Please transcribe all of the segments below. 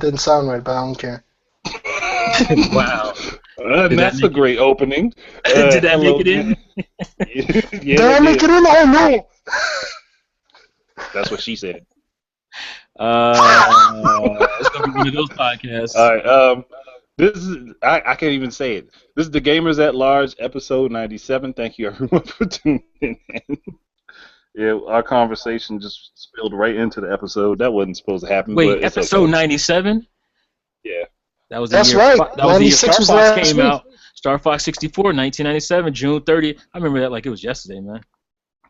didn't sound right, but I don't care. Wow. And that's a great opening. Did that make it in? Yeah, Did I make it in? Oh no! That's what she said. It's gonna be one of those podcasts. All right. This is I can't even say it. This is the Gamers at Large, episode 97. Thank you everyone for tuning in. Yeah, our conversation just spilled right into the episode. That wasn't supposed to happen. Wait, but it's episode okay. 97? Yeah. That was That's year. right. That was the year 96 Star was Fox last came week. out. Star Fox 64, 1997, June 30th. I remember that like it was yesterday, man.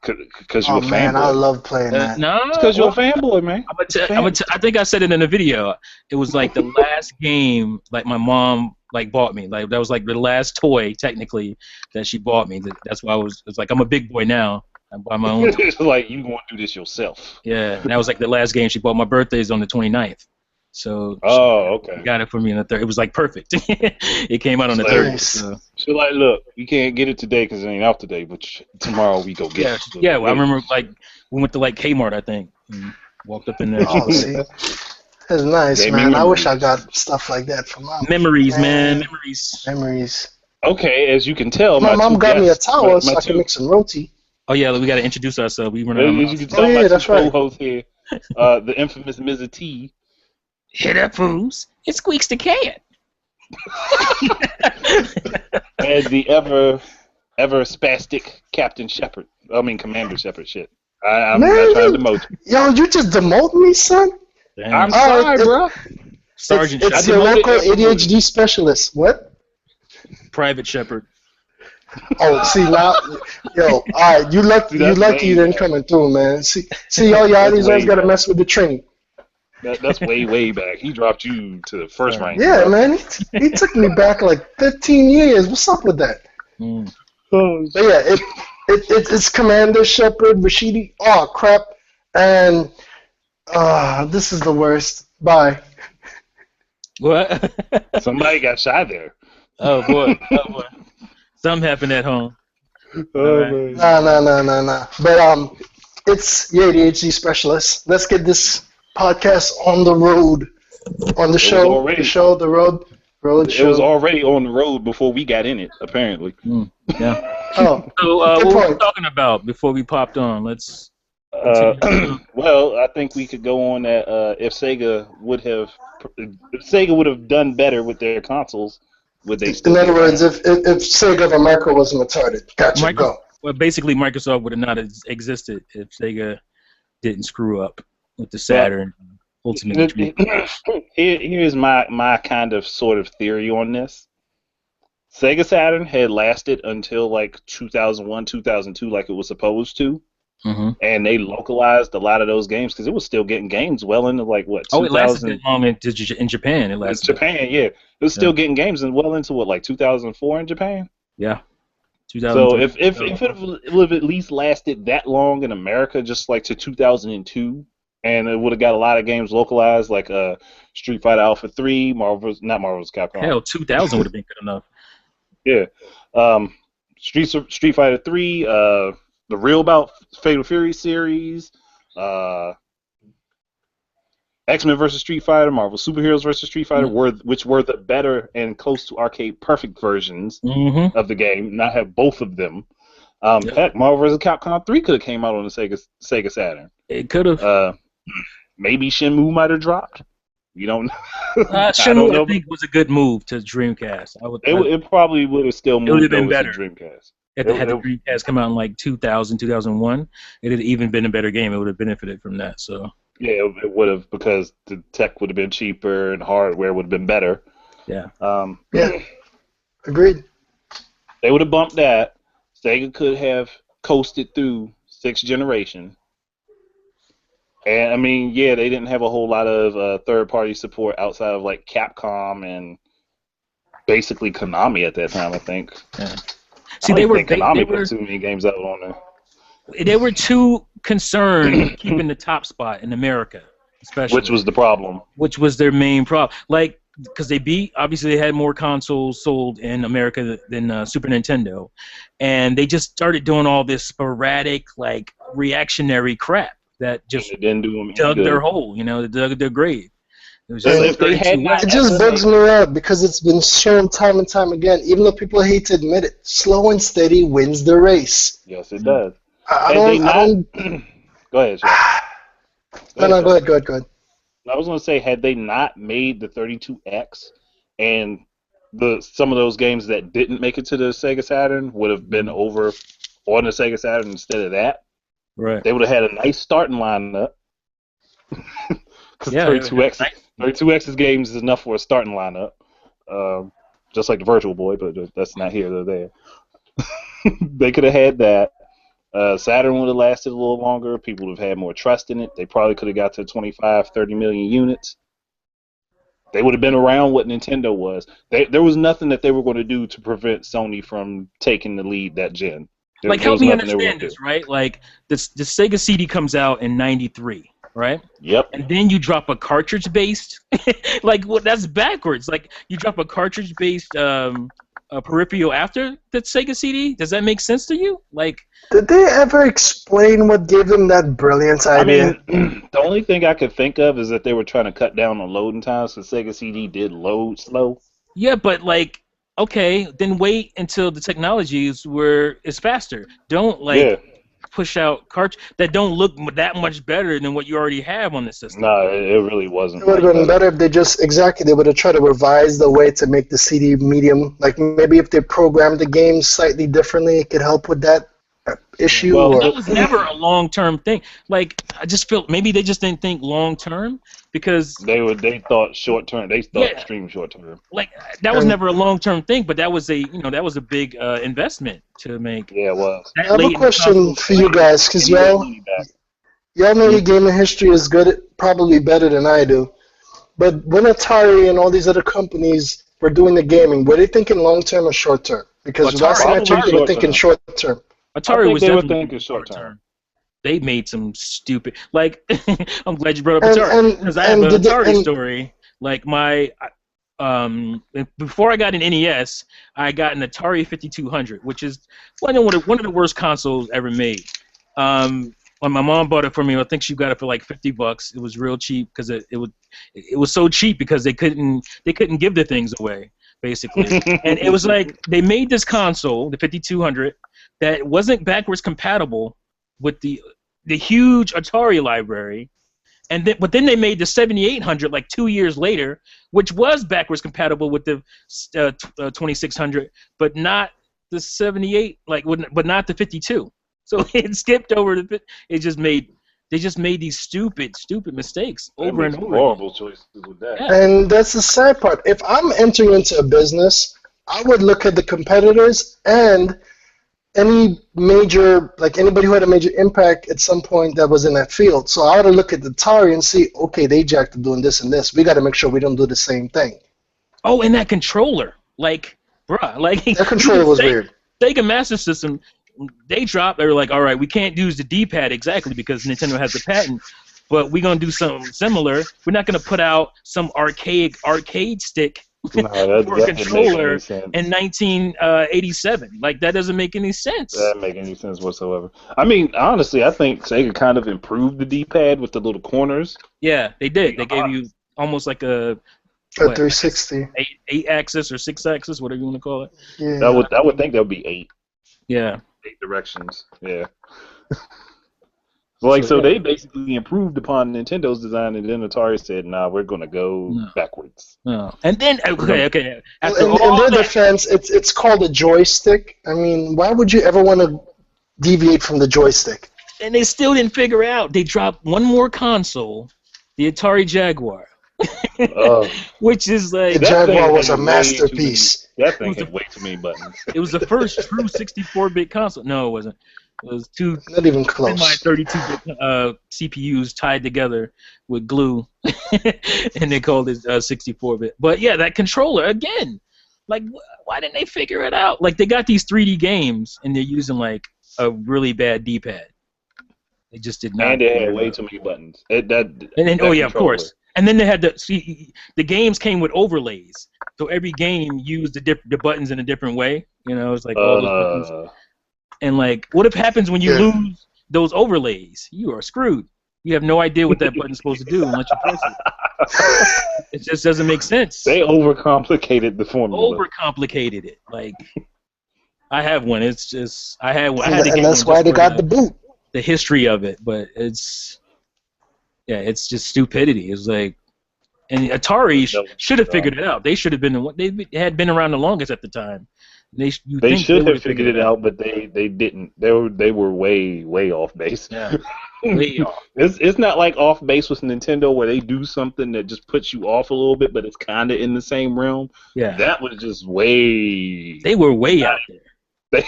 Because you're Oh a fanboy. man, I love playing that. No, It's because you're a fanboy, man. I think I said it in the video. It was like the last game like my mom like bought me. Like that was like the last toy technically that she bought me. That's why it's like I'm a big boy now. I buy my own. It's like you want to do this yourself. Yeah, and that was like the last game she bought. My birthday is on the 29th. So okay. Got it for me on the 3rd. It was like perfect. It came out on the 30th. So. So like, look, you can't get it today because it ain't out today, but tomorrow we go get it. Yeah, well, I remember like we went to like Kmart, I think, and walked up in there. Oh, see, that's nice, man. I wish I got stuff like that from my memories, man. Memories. Okay, as you can tell, my mom got me a towel so I can make some roti. Oh yeah, we got to introduce ourselves. We were as you can tell, my two co-hosts here, the infamous Mrs. T. Hit up, fools! It squeaks the cat. And the ever spastic Captain Shepard. I mean Commander Shepard. Shit, I'm not trying to demote you. Yo, you just demote me, son. Damn. I'm sorry, bro. Sergeant It's Shepard. your local ADHD specialist. What? Private Shepard. Oh, see now, yo, all right, you lucky you didn't come through, man. See, y'all these guys gotta mess with the train. That's way back. He dropped you to the first rank. Yeah, man. He took me back like 15 years. What's up with that? Mm. But yeah, it's Commander Shepard, Rashidi. Oh crap! And this is the worst. Bye. What? Somebody got shot there. Oh boy. Something happened at home. Oh, right. No. But it's the ADHD specialist. Let's get this podcast on the road, on the show, the road show. It was already on the road before we got in it, apparently. Yeah. Oh. So what were we talking about before we popped on? Let's. Well, I think we could go on that if Sega would have done better with their consoles, would they? In other words, if Sega of America wasn't retarded, gotcha. Go. Well, basically, Microsoft would have not existed if Sega didn't screw up with the Saturn. Ultimately, here's my kind of sort of theory on this. Sega Saturn had lasted until like 2001, 2002, like it was supposed to. Mm-hmm. And they localized a lot of those games because it was still getting games well into like what? Oh, it lasted that long in Japan. It lasted. In Japan, yeah, it was still getting games and well into what, like 2004 in Japan. Yeah. So if it would have at least lasted that long in America, just like to 2002, and it would have got a lot of games localized, like Street Fighter Alpha 3, Marvel's Capcom. Hell, 2000 would have been good enough. Yeah. Street Fighter 3. The Real Bout Fatal Fury series, X-Men vs. Street Fighter, Marvel Superheroes vs. Street Fighter, which were the better and close to arcade perfect versions of the game. Not have both of them. Heck, Marvel vs. Capcom 3 could have came out on the Sega Saturn. It could have. Maybe Shenmue might have dropped. You don't know. Shenmue, I think, was a good move to Dreamcast. It probably would have still moved. It would have been better. Dreamcast. Had the Dreamcast come out in like 2000, 2001, it had even been a better game. It would have benefited from that. So yeah, it would have, because the tech would have been cheaper and hardware would have been better. Yeah. Yeah. Agreed. They would have bumped that. Sega could have coasted through 6th generation. And I mean, yeah, they didn't have a whole lot of third-party support outside of like Capcom and basically Konami at that time, I think. Yeah. See, they were put too many games out on there. They were too concerned keeping the top spot in America, especially. Which was the problem. Which was their main problem. Like, because obviously they had more consoles sold in America than Super Nintendo, and they just started doing all this sporadic, like, reactionary crap that just didn't do them dug their hole, they dug their grave. It was So just if they had 32 not It just ever bugs me out because it's been shown time and time again. Even though people hate to admit it, slow and steady wins the race. yes, it does. I Had they don't. I not, don't. go ahead, Chef. No, Chef. go ahead. I was gonna say, had they not made the 32X and some of those games that didn't make it to the Sega Saturn would have been over on the Sega Saturn instead of that, Right. they would have had a nice starting lineup. Because Yeah, 32X's games is enough for a starting lineup, just like the Virtual Boy, but that's not here or there. They could have had that. Saturn would have lasted a little longer. People would have had more trust in it. They probably could have got to 25, 30 million units. They would have been around what Nintendo was. There was nothing that they were going to do to prevent Sony from taking the lead that gen. Like, help me understand this, right? Like, the Sega CD comes out in '93, right? Yep. And then you drop a cartridge-based, like, well, that's backwards. Like, you drop a cartridge-based peripheral after the Sega CD. Does that make sense to you? Like, Did they ever explain what gave them that brilliant idea? I mean, the only thing I could think of is that they were trying to cut down on loading times because Sega CD did load slow. yeah, but like, okay, then wait until the technologies where it's faster. Don't push out cartridge that don't look that much better than what you already have on the system. No, it really wasn't. It would have been better if they they would have tried to revise the way to make the CD medium. Like maybe if they programmed the game slightly differently, it could help with that issue. Well, that was never a long-term thing. Like, I just feel maybe they just didn't think long-term because they thought short-term. They thought extreme short-term. Like, that was never a long-term thing, but that was a big investment to make. Yeah, it was. I have a question for you guys because y'all know your gaming history is good, probably better than I do. But when Atari and all these other companies were doing the gaming, were they thinking long-term or short-term? Because last time I checked, they were thinking short-term. Atari was definitely thinking short-term. They made some stupid. Like, I'm glad you brought up Atari because I have an Atari story. Like before I got an NES, I got an Atari 5200, which is one of the worst consoles ever made. When my mom bought it for me, I think she got it for like $50. It was real cheap because it was so cheap because they couldn't give the things away basically. And it was like they made this console, the 5200, that wasn't backwards compatible with the huge Atari library. But then they made the 7800 like 2 years later, which was backwards compatible with the 2600, but not the 78, but not the 52. So it skipped over they just made these stupid mistakes over and over. Horrible choices with that. Yeah. And that's the sad part. If I'm entering into a business, I would look at the competitors and any major, like anybody who had a major impact at some point that was in that field. So I ought to look at the Atari and see, okay, they jacked up doing this and this. We got to make sure we don't do the same thing. Oh, and that controller, like, bruh, like that controller was weird. Sega Master System, they were like, all right, we can't use the D-pad exactly because Nintendo has the patent, but we're gonna do something similar. We're not gonna put out some arcade stick. For a controller in 1987. Like, that doesn't make any sense. That doesn't make any sense whatsoever. I mean, honestly, I think Sega kind of improved the D-pad with the little corners. Yeah, they did. They gave you almost like a 360. 8-axis or 6-axis, whatever you want to call it. Yeah. I would think that would be 8. Yeah. 8 directions. Yeah. So they basically improved upon Nintendo's design, and then Atari said, "Nah, we're gonna go backwards." No. And then okay. After in their defense, it's called a joystick. I mean, why would you ever want to deviate from the joystick? And they still didn't figure out. They dropped one more console, the Atari Jaguar, which is like the Jaguar was a masterpiece. That thing had way too many buttons. It was the first true 64-bit console. No, it wasn't. It was two not even close. 32-bit CPUs tied together with glue, and they called it 64-bit. But yeah, that controller again. Like, why didn't they figure it out? Like, they got these 3D games, and they're using like a really bad D-pad. They just did not. And they had way too many buttons. Of course. And then they had the games came with overlays, so every game used the buttons in a different way. You know, it's like all those buttons. And like, what happens when you lose those overlays? You are screwed. You have no idea what that button's supposed to do unless you press it. It just doesn't make sense. They overcomplicated the formula. Overcomplicated it. Like, I have one. It's just I had to get And that's one why just they for got the boot. the history of it, but it's just stupidity. It's like, and Atari should have figured it out. They should have been they had been around the longest at the time. They should have figured it out, but they didn't. They were way off base. Yeah, way off. It's not like off base with Nintendo where they do something that just puts you off a little bit, but it's kind of in the same realm. Yeah, that was just way. They were way out there. They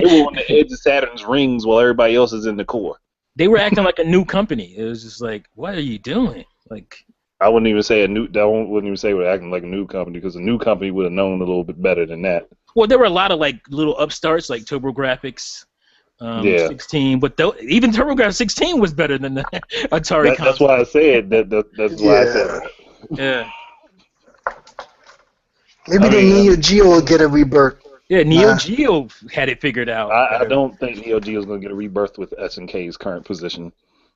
were on the edge of Saturn's rings while everybody else is in the core. They were acting like a new company. It was just like, what are you doing? Like, I wouldn't even say we're acting like a new company, because a new company would have known a little bit better than that. Well, there were a lot of like little upstarts like TurboGrafx 16, but even TurboGrafx 16 was better than the Atari console. That's why I said that. That's why I said that. Yeah. Maybe the Neo Geo will get a rebirth. Yeah, Neo Geo had it figured out. I don't think Neo Geo is going to get a rebirth with SNK's current position.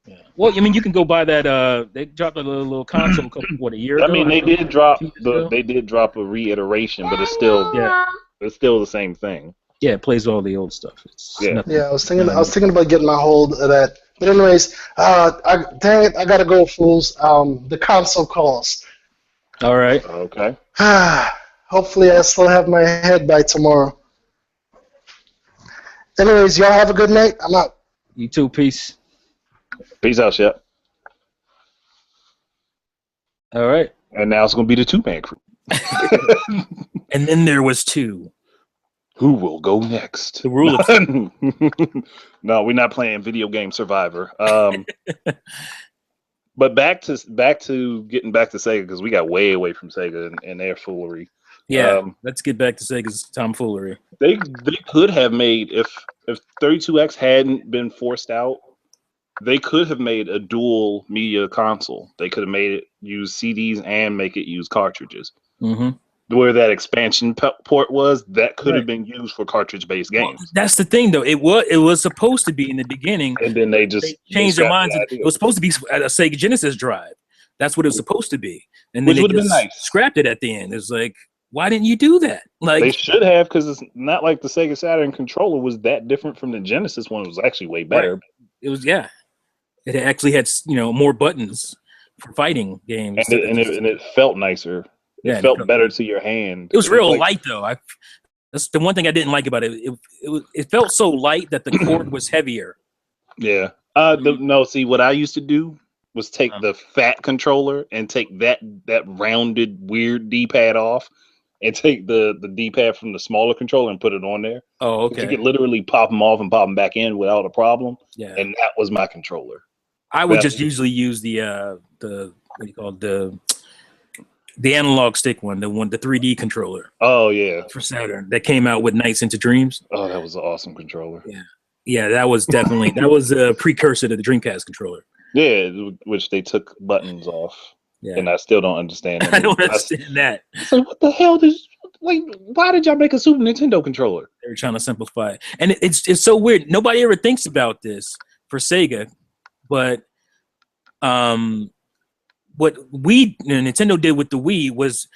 Yeah. Well, I mean, you can go buy that. They dropped a little console a year ago. I mean, they did drop a reiteration, but it's still the same thing. Yeah, it plays all the old stuff. I was thinking about getting my hold of that. But anyways, dang it, I gotta go, fools. The console calls. All right. Okay. Hopefully, I still have my head by tomorrow. Anyways, y'all have a good night. I'm out. You too. Peace. Peace out, Shep. All right. And now it's going to be the two-man crew. And then there was two. Who will go next? The rule of No, we're not playing Video Game Survivor. But back to getting back to Sega, because we got way away from Sega and their foolery. Yeah, let's get back to Sega's tomfoolery. They could have made, if 32X hadn't been forced out, they could have made a dual media console. They could have made it use CDs and make it use cartridges. Mm-hmm. Where that expansion port was, that could have been used for cartridge-based games. Well, that's the thing, though. It was supposed to be in the beginning, and then they changed their minds. It was supposed to be a Sega Genesis drive. That's what it was supposed to be, and then which would have been nice. Scrapped it at the end. It's like, why didn't you do that? Like, they should have, because it's not like the Sega Saturn controller was that different from the Genesis one. It was actually way better. Right. It was, yeah. It actually had more buttons for fighting games, and it felt nicer. It felt better to your hand. It was real light, though. That's the one thing I didn't like about it. It felt so light that the cord was heavier. Yeah. See, what I used to do was take the fat controller and take that rounded weird D-pad off, and take the D-pad from the smaller controller and put it on there. Oh, okay. You could literally pop them off and pop them back in without a problem. Yeah. And that was my controller. I would just usually use the what do you call it, the analog stick one, the 3D controller. Oh yeah, for Saturn that came out with Nights into Dreams. Oh, that was an awesome controller. Yeah, that was definitely a precursor to the Dreamcast controller. Yeah, which they took buttons off. Yeah, and I still don't understand that. I don't understand that. So what the hell why did y'all make a Super Nintendo controller? They were trying to simplify it, and it's so weird. Nobody ever thinks about this for Sega, but what Nintendo did with the Wii was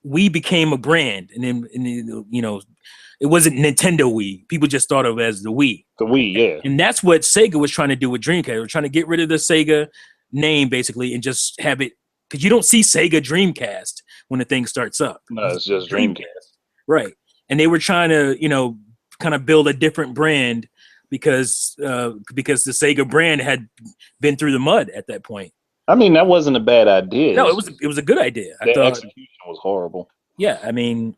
Wii became a brand, and then it wasn't Nintendo Wii. People just thought of it as the Wii. The Wii, yeah. And that's what Sega was trying to do with Dreamcast. They were trying to get rid of the Sega name basically and just have it, because you don't see Sega Dreamcast when the thing starts up. No, it's just Dreamcast. Right. And they were trying to, kind of build a different brand because the Sega brand had been through the mud at that point. I mean, that wasn't a bad idea. No, it was a good idea. The execution was horrible. Yeah, I mean,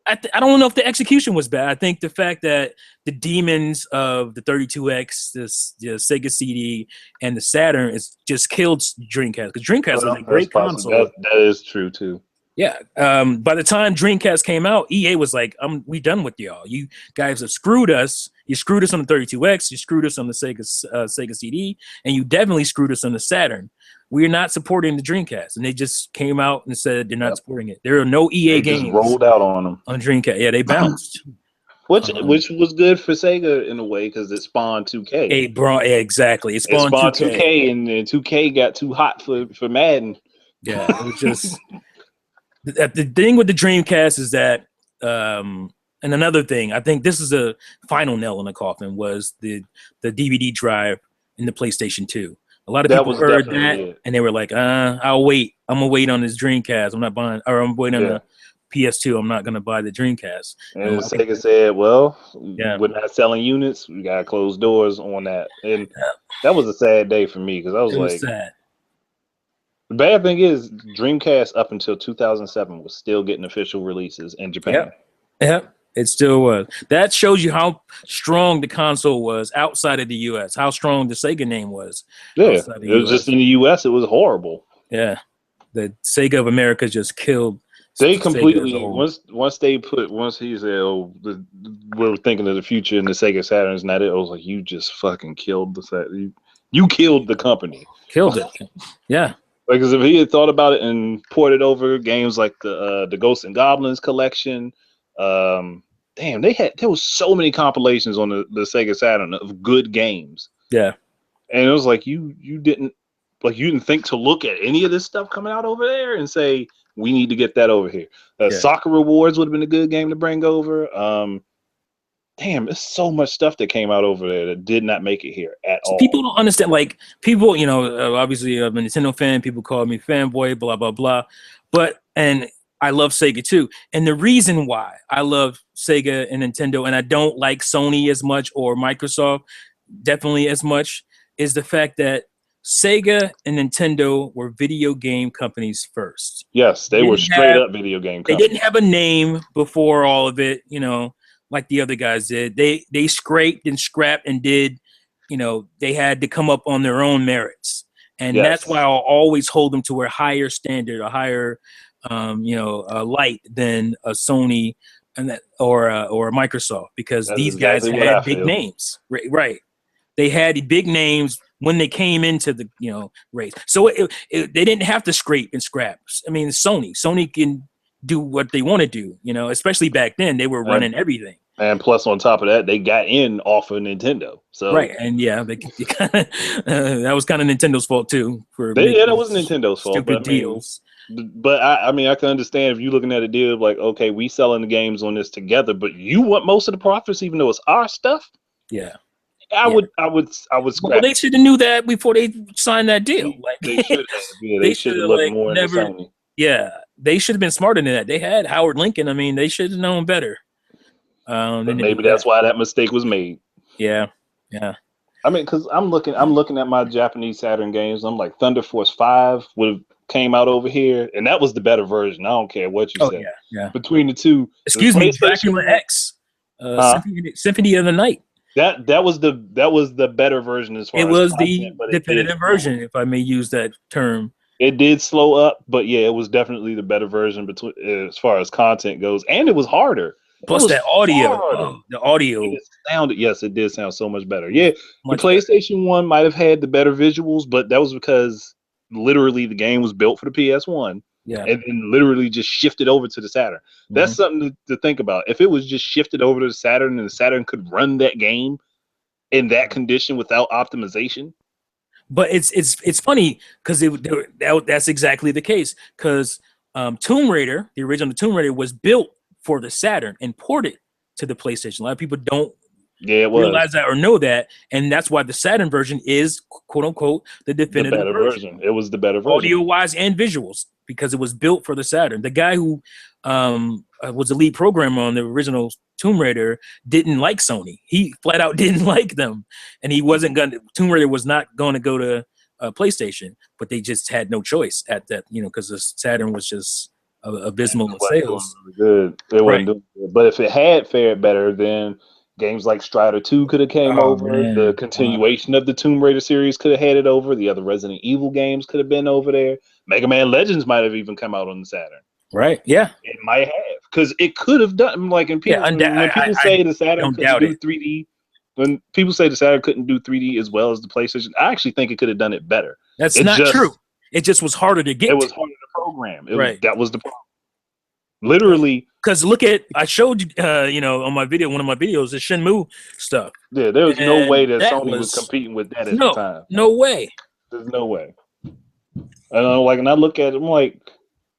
I don't know if the execution was bad. I think the fact that the demons of the 32X, the Sega CD, and the Saturn just killed Dreamcast, because Dreamcast was a great console. That is true too. Yeah. By the time Dreamcast came out, EA was like, we done with y'all. You guys have screwed us. You screwed us on the 32X. You screwed us on the Sega CD, and you definitely screwed us on the Saturn. We're not supporting the Dreamcast, and they just came out and said they're not supporting it. There are no EA games. Just rolled out on them on Dreamcast. Yeah, they bounced. Which was good for Sega in a way because it spawned 2K. Exactly. It spawned 2K, and then 2K got too hot for Madden. Yeah, it was just the thing with the Dreamcast is that, and another thing, I think this is a final nail in the coffin was the DVD drive in the PlayStation 2. A lot of people heard that and they were like, I'll wait. I'm gonna wait on this Dreamcast. I'm not buying, or I'm waiting on the PS2. I'm not gonna buy the Dreamcast. And Sega said, well, we're not selling units. We gotta close doors on that. And that was a sad day for me because I was like, sad. The bad thing is Dreamcast up until 2007 was still getting official releases in Japan. Yep. It still was. That shows you how strong the console was outside of the U.S., how strong the Sega name was. Yeah, it was just in the U.S., it was horrible. Yeah. The Sega of America just killed. They completely, once he said, oh, we're thinking of the future and the Sega Saturn's not it, I was like, you just fucking killed the Saturn. You killed the company. Killed it. Yeah. Because if he had thought about it and ported over games like the Ghosts and Goblins collection, there was so many compilations on the Sega Saturn of good games. Yeah. And it was like you didn't think to look at any of this stuff coming out over there and say we need to get that over here. Soccer Rewards would have been a good game to bring over. There's so much stuff that came out over there that did not make it here at all. People don't understand. Like people, obviously I'm a Nintendo fan. People call me fanboy, blah blah blah. And I love Sega too. And the reason why I love Sega and Nintendo, and I don't like Sony as much or Microsoft definitely as much, is the fact that Sega and Nintendo were video game companies first. Yes, they were straight up video game companies. They didn't have a name before all of it, like the other guys did. They scraped and scrapped and did, they had to come up on their own merits. And that's why I'll always hold them to a higher standard, a higher, light than a Sony or a Microsoft, because these guys had big names. Right. They had big names when they came into the, race. So they didn't have to scrape and scrap. I mean, Sony can do what they want to do, especially back then. They were running everything. And plus, on top of that, they got in off of Nintendo. So right, and that was kind of Nintendo's fault too. That was Nintendo's fault. Stupid deals. But I can understand if you're looking at a deal like, okay, we selling the games on this together, but you want most of the profits, even though it's our stuff. Yeah, I would scrap. Well, they should have knew that before they signed that deal. Like they should have. Yeah, they should have looked more into Sony. Yeah, they should have been smarter than that. They had Howard Lincoln. I mean, they should have known better. Maybe that's why that mistake was made. Yeah. I mean, because I'm looking at my Japanese Saturn games. I'm like, Thunder Force 5 would have came out over here, and that was the better version. I don't care what you say. Yeah. Between the two, excuse me, Dracula X, Symphony of the Night. That was the better version as far as it was the definitive version, if I may use that term. It did slow up, but yeah, it was definitely the better version as far as content goes, and it was harder. Plus that audio, the audio. It did sound so much better. Yeah, the PlayStation 1 might have had the better visuals, but that was because literally the game was built for the PS1. Yeah. And then literally just shifted over to the Saturn. Mm-hmm. That's something to think about. If it was just shifted over to the Saturn and the Saturn could run that game in that condition without optimization. But it's funny because that's exactly the case. Because Tomb Raider, the original Tomb Raider, was built for the Saturn and ported to the PlayStation. A lot of people don't realize that or know that, and that's why the Saturn version is quote unquote the definitive version. It was the better version, audio wise and visuals, because it was built for the Saturn. The guy who was the lead programmer on the original Tomb Raider didn't like Sony. He flat out didn't like them, and he wasn't going to. Tomb Raider was not going to go to PlayStation, but they just had no choice at that, because the Saturn was just abysmal in sales. Good. It wasn't doing good. But if it had fared better, then games like Strider 2 could have came over. Man. The continuation of the Tomb Raider series could have had it over. The other Resident Evil games could have been over there. Mega Man Legends might have even come out on the Saturn. Right. Yeah. It might have, because it could have done, like, when people say the Saturn couldn't do 3D. When people say the Saturn couldn't do 3D as well as the PlayStation, I actually think it could have done it better. That's not true. It just was harder to get. It was harder to program. That was the problem. Literally, Because look at, I showed you, on my video, one of my videos, the Shenmue stuff. Yeah, there was no way that that Sony was competing with that at the no, time. no way. There's no way. And I look at it, I'm like,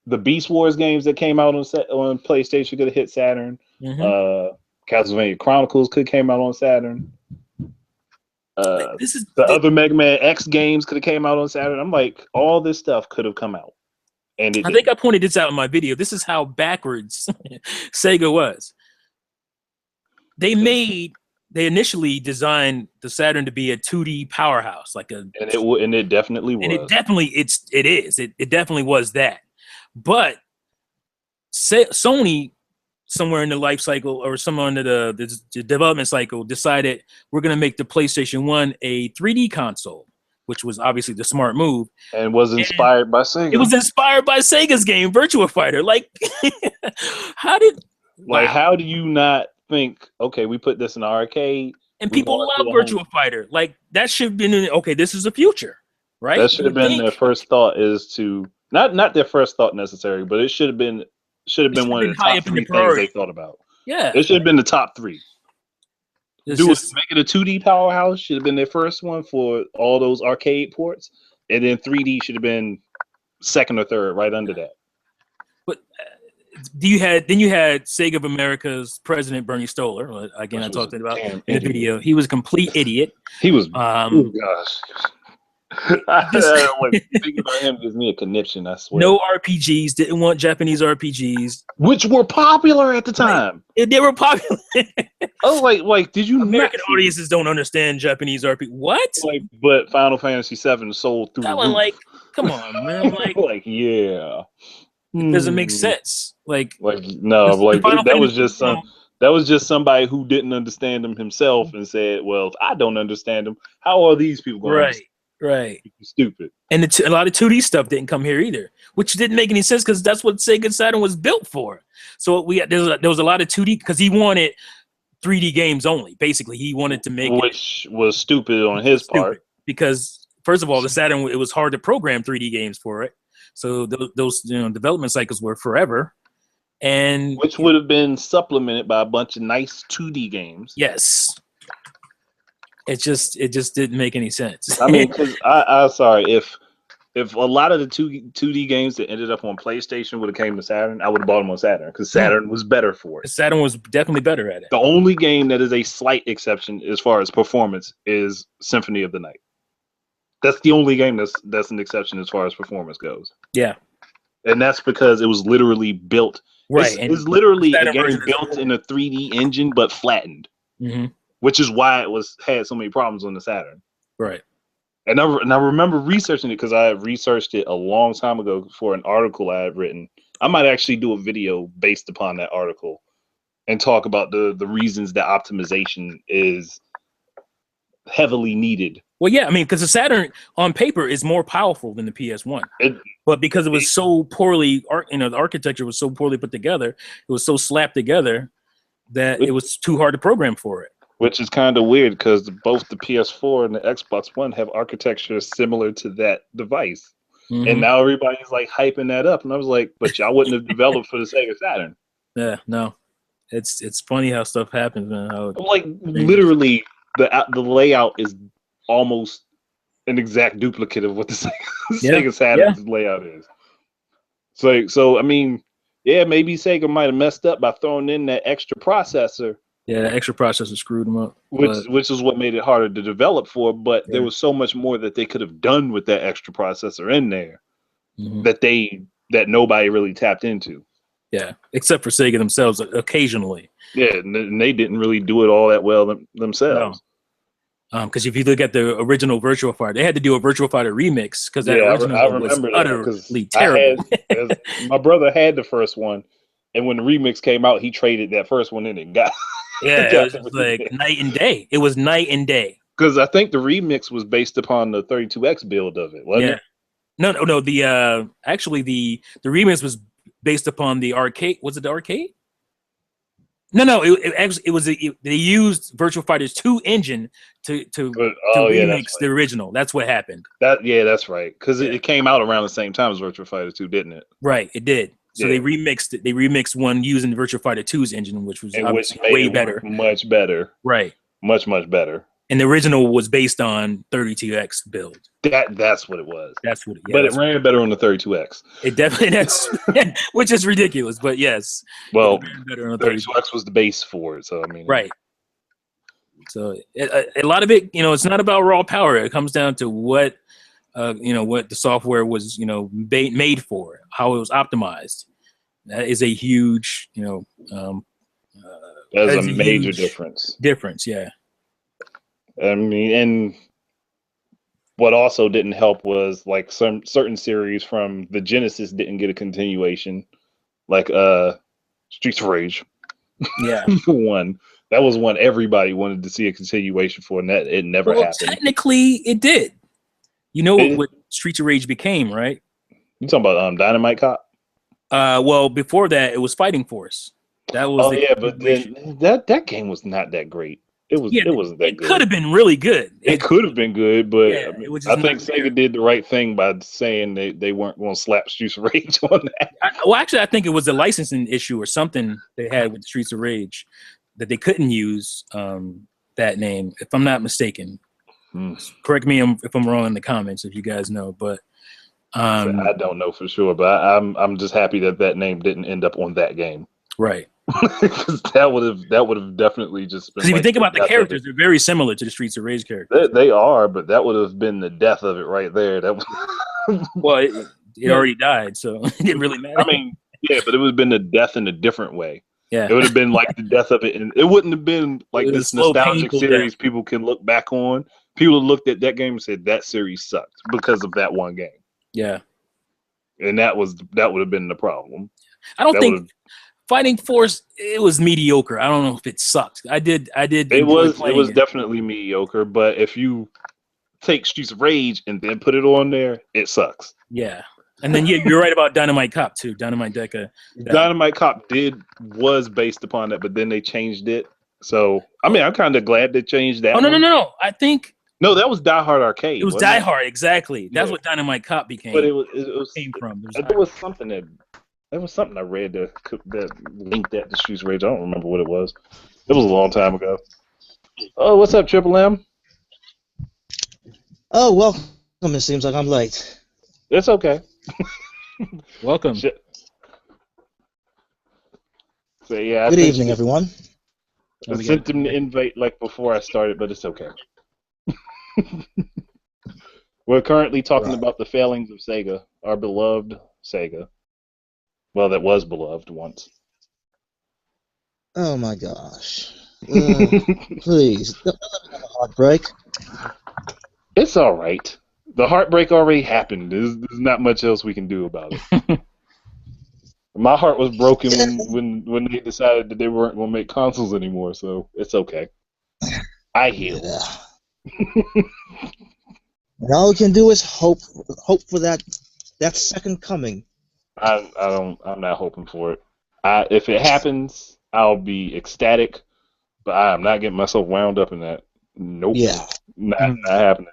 the Beast Wars games that came out on PlayStation could have hit Saturn. Castlevania Chronicles could have came out on Saturn. Other Mega Man X games could have came out on Saturn. I'm like, all this stuff could have come out. And I think I pointed this out in my video. This is how backwards Sega was. They initially designed the Saturn to be a 2D powerhouse, and it definitely was. And it definitely was that. But Sony, somewhere in the life cycle or somewhere in the development cycle, decided we're going to make the PlayStation 1 a 3D console, which was obviously the smart move. And was inspired by Sega. It was inspired by Sega's game, Virtua Fighter. Like, how do you not think, okay, we put this in the arcade? And people love Virtua Fighter. Like, that should have been, okay, this is the future, right? That should have been their first thought, is to, not their first thought necessarily, but it should have been one of the top 3 things they thought about. Yeah. It should have been the top 3. Make it a 2D powerhouse should have been their first one for all those arcade ports, and then 3D should have been second or third, right under that. But you had Sega of America's president Bernie Stoller. Again, I talked about in the video. He was a complete idiot. He was. Oh gosh. Thinking about him gives me a conniption, I swear. No RPGs, didn't want Japanese RPGs, which were popular at the time. They were popular. Oh, like, did you? American audiences don't understand Japanese RPG. What? But Final Fantasy VII sold through that the one. roof. Like, come on, man. Yeah, it doesn't make sense. That was just somebody who didn't understand them himself and said, "Well, if I don't understand them, how are these people going to understand?" Right. Stupid. And a lot of 2D stuff didn't come here either, which didn't make any sense because that's what Sega Saturn was built for. So there was a lot of 2D because he wanted 3D games only. Basically, he wanted to make which was stupid on his part, because first of all, the Saturn, it was hard to program 3D games for it. So those development cycles were forever, and which would have been supplemented by a bunch of nice 2D games. Yes. It just didn't make any sense. I mean, because I'm sorry, if a lot of the 2D games that ended up on PlayStation would have came to Saturn, I would have bought them on Saturn because Saturn was better for it. Saturn was definitely better at it. The only game that is a slight exception as far as performance is Symphony of the Night. That's the only game that's an exception as far as performance goes. Yeah, and that's because it was literally built. Right, it's literally a game built in a 3D engine but flattened. Mm-hmm. Which is why it had so many problems on the Saturn. Right. And I remember researching it because I researched it a long time ago for an article I had written. I might actually do a video based upon that article and talk about the reasons that optimization is heavily needed. Well, yeah, I mean, because the Saturn on paper is more powerful than the PS1. But because it was so poorly, the architecture was so poorly put together, it was so slapped together that it was too hard to program for it. Which is kind of weird because both the PS4 and the Xbox One have architecture similar to that device. Mm-hmm. And now everybody's like hyping that up. And I was like, but y'all wouldn't have developed for the Sega Saturn. Yeah, no. It's funny how stuff happens, man. Literally, the layout is almost an exact duplicate of what the Sega Saturn's layout is. So I mean, yeah, maybe Sega might have messed up by throwing in that extra processor. Yeah, the extra processor screwed them up. Which is what made it harder to develop for, but there was so much more that they could have done with that extra processor in there that nobody really tapped into. Yeah, except for Sega themselves occasionally. Yeah, and they didn't really do it all that well themselves. Because if you look at the original Virtua Fighter, they had to do a Virtua Fighter remix because that original was utterly terrible. My brother had the first one, and when the remix came out, he traded that first one in and got. Yeah, it was like night and day. It was night and day. Because I think the remix was based upon the 32X build of it, wasn't it? No. The remix was based upon the arcade. Was it the arcade? No. They used Virtua Fighter's 2 engine to remix the original. That's what happened. That's right. Because it came out around the same time as Virtua Fighter 2, didn't it? Right, it did. So they remixed it. They remixed one using Virtua Fighter 2's engine, which was obviously way better. Much better. Right. Much better. And the original was based on 32X build. That's what it was. That's what. But it ran better on the 32X. It definitely which is ridiculous, but yes. Well, 32X was the base for it, so I mean. Right. So a lot of it, it's not about raw power. It comes down to what the software was, made for, how it was optimized. That is a huge, that's a major difference. Difference, yeah. I mean, and what also didn't help was like some certain series from the Genesis didn't get a continuation, like Streets of Rage. Yeah, that was one everybody wanted to see a continuation for, and that it never happened. Technically, it did. What Streets of Rage became, right? You talking about Dynamite Cop? Well, before that, it was Fighting Force. That was but then that game was not that great. It wasn't that good. It could have been really good. It could have been good, but yeah, I think Sega did the right thing by saying they weren't going to slap Streets of Rage on that. Actually, I think it was a licensing issue or something they had with Streets of Rage that they couldn't use that name, if I'm not mistaken. Correct me if I'm wrong in the comments if you guys know, but I don't know for sure, but I'm just happy that name didn't end up on that game. Right. Because that would have definitely just been. Because if you think about the characters, they're very similar to the Streets of Rage characters. They are, but that would have been the death of it right there. That was well, it already died, so it didn't really matter. I mean, yeah, but it would have been the death in a different way. Yeah, it would have been like the death of it, and it wouldn't have been like this nostalgic series people can look back on. People looked at that game and said that series sucked because of that one game. Yeah, and that would have been the problem. I don't think Fighting Force, it was mediocre. I don't know if it sucked. I did. It was definitely mediocre. But if you take Streets of Rage and then put it on there, it sucks. Yeah, and then you're right about Dynamite Cop too. Dynamite Deca. Dynamite Cop was based upon that, but then they changed it. So I mean, I'm kind of glad they changed that. Oh no! I think no, that was Die Hard Arcade. It was Die Hard, exactly. That's what Dynamite Cop became. But it came from. There was something I read that linked that to Streets of Rage. I don't remember what it was. It was a long time ago. Oh, what's up, Triple M? Oh, welcome. It seems like I'm late. It's okay. Welcome. So yeah. Good evening, everyone. I sent them the invite like before I started, but it's okay. We're currently talking about the failings of Sega, our beloved Sega. Well, that was beloved once. Oh my gosh. Please, don't let me have a heartbreak. It's all right. The heartbreak already happened. There's not much else we can do about it. My heart was broken when they decided that they weren't going to make consoles anymore, so it's okay. I heal. Yeah. And all we can do is hope for that second coming. I'm not hoping for it. If it happens, I'll be ecstatic, but I'm not getting myself wound up in that. Nope. Yeah. Not happening.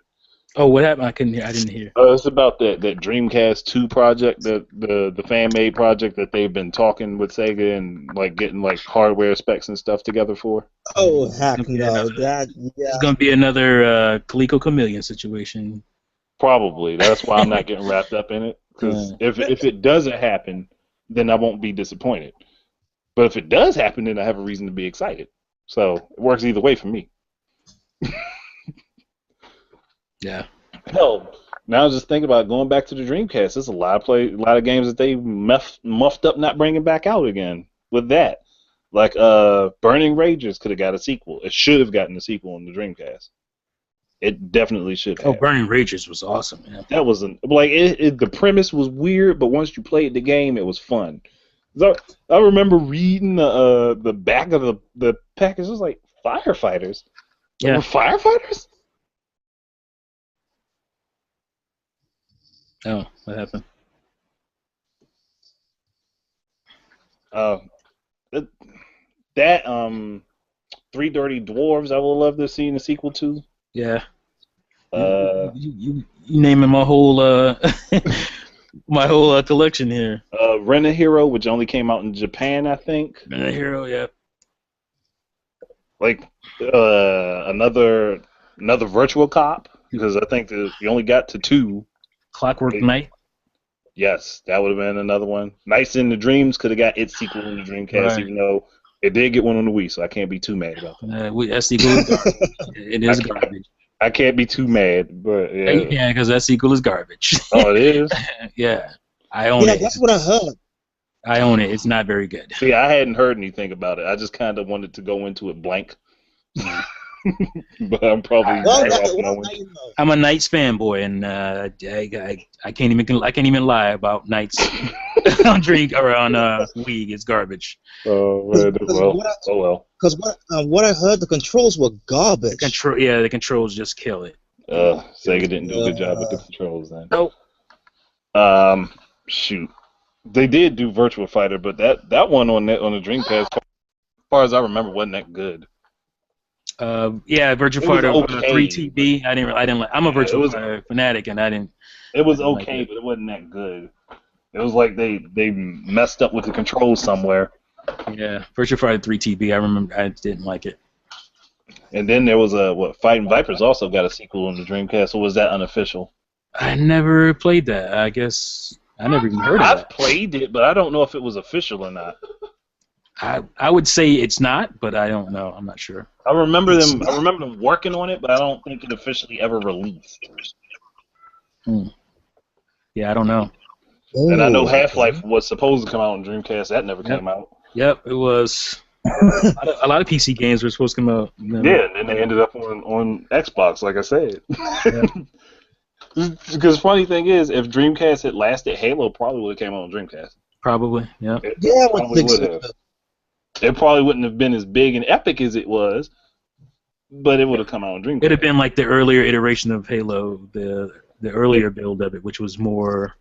Oh, what happened? I didn't hear. It's about that Dreamcast 2 project, the fan-made project that they've been talking with Sega and like getting like hardware specs and stuff together for. Oh heck no! It's gonna be another Coleco Chameleon situation. Probably. That's why I'm not getting wrapped up in it. Because if it doesn't happen, then I won't be disappointed. But if it does happen, then I have a reason to be excited. So it works either way for me. Yeah. Hell, now just think about going back to the Dreamcast. There's a lot of games that they muffed up not bringing back out again with that. Like Burning Rangers could have got a sequel. It should have gotten a sequel on the Dreamcast. It definitely should have. Oh, Burning Rangers was awesome, man. That wasn't like the premise was weird, but once you played the game, it was fun. So I remember reading the back of the package. It was like firefighters. Yeah, were firefighters. Oh, what happened? That Three Dirty Dwarves I would love to see in the sequel to. Yeah. You naming my whole my whole collection here. Rent-A-Hero, which only came out in Japan, I think. Rent-A-Hero, yeah. Like another Virtual Cop, because I think that you only got to 2. Clockwork Knight. Yes, that would have been another one. Nights in the Dreams could have got its sequel in the Dreamcast, Right. even though it did get one on the Wii, so I can't be too mad about that. That sequel is garbage. It is garbage. I can't be too mad, but yeah. You can, because that sequel is garbage. Oh, it is? Yeah. I own it. Yeah, that's what I heard. I own it. It's not very good. See, I hadn't heard anything about it. I just kind of wanted to go into it blank. But I'm probably I'm a Knights fanboy, and I can't even lie about Knights on Wii. It's garbage. Oh well. Because what I heard, the controls were garbage. The controls just kill it. Sega didn't do a good job with the controls then. Nope. Shoot, they did do Virtua Fighter, but that one on the Dreamcast, as far as I remember, wasn't that good. Virtua Fighter 3TB. I didn't like. I'm a Virtua Fighter fanatic, and I didn't. It was okay, but it wasn't that good. It was like they messed up with the controls somewhere. Yeah, Virtua Fighter 3TB. I remember I didn't like it. And then there was Fighting Vipers also got a sequel on the Dreamcast, or was that unofficial? I never played that. I guess I never even heard of that. I've played it, but I don't know if it was official or not. I would say it's not, but I don't know. I'm not sure. I remember them working on it, but I don't think it officially ever released. Yeah, I don't know. And I know Half-Life was supposed to come out on Dreamcast. That never came out. Yep, it was. A lot of PC games were supposed to come out. Yeah, and then they ended up on Xbox, like I said. Because funny thing is, if Dreamcast had lasted, Halo probably would have came out on Dreamcast. Probably, yeah. Yeah, I would think so. It probably wouldn't have been as big and epic as it was, but it would have come out on Dreamcast. It'd have been like the earlier iteration of Halo, the earlier build of it, which was more.